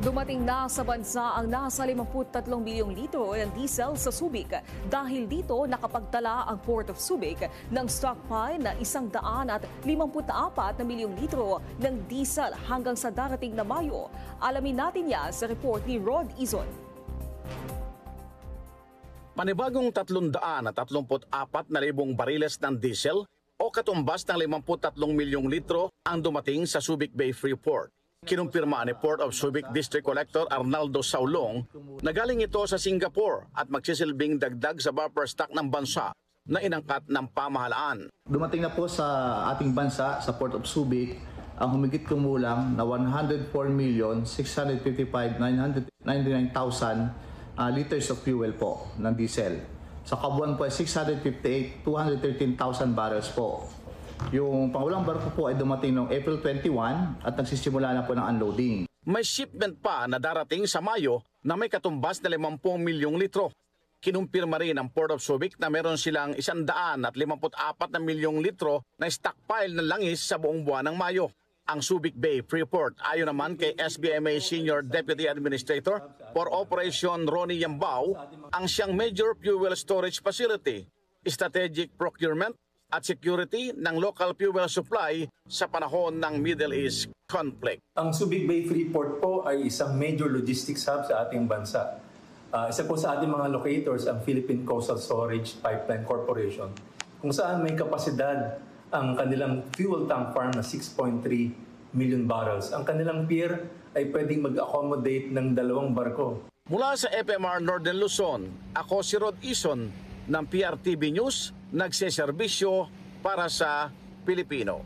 Dumating na sa bansa ang nasa 53 bilyong litro ng diesel sa Subic. Dahil dito, nakapagtala ang Port of Subic ng stockpile na 154 na milyong litro ng diesel hanggang sa darating na Mayo. Alamin natin yan sa report ni Rod Izon. Panibagong 334,000 bariles ng diesel o katumbas ng 53 milyong litro ang dumating sa Subic Bay Freeport. Kinumpirma ni Port of Subic District Collector Arnaldo Saulong na galing ito sa Singapore at magsisilbing dagdag sa buffer stock ng bansa na inangkat ng pamahalaan. Dumating na po sa ating bansa, sa Port of Subic, ang humigit kumulang na 104,655,999,000 liters of fuel po ng diesel. Sa kabuuan po ay 658,213,000 barrels po. Yung pangulang barko po ay dumating noong April 21 at nagsisimula na po ng unloading. May shipment pa na darating sa Mayo na may katumbas na 50 milyong litro. Kinumpirma rin ng Port of Subic na meron silang 154 na milyong litro na stockpile ng langis sa buong buwan ng Mayo. Ang Subic Bay Freeport, ayon naman kay SBMA Senior Deputy Administrator for Operation Ronnie Yambao, ang siyang major fuel storage facility, strategic procurement at security ng local fuel supply sa panahon ng Middle East conflict. Ang Subic Bay Freeport po ay isang major logistics hub sa ating bansa. Isa po sa ating mga locators ang Philippine Coastal Storage Pipeline Corporation, kung saan may kapasidad ang kanilang fuel tank farm na 6.3 million barrels. Ang kanilang pier ay pwedeng mag-accommodate ng 2 barko. Mula sa FMR Northern Luzon, ako si Rod Izon ng PRTV News, nagseserbisyo para sa Pilipino.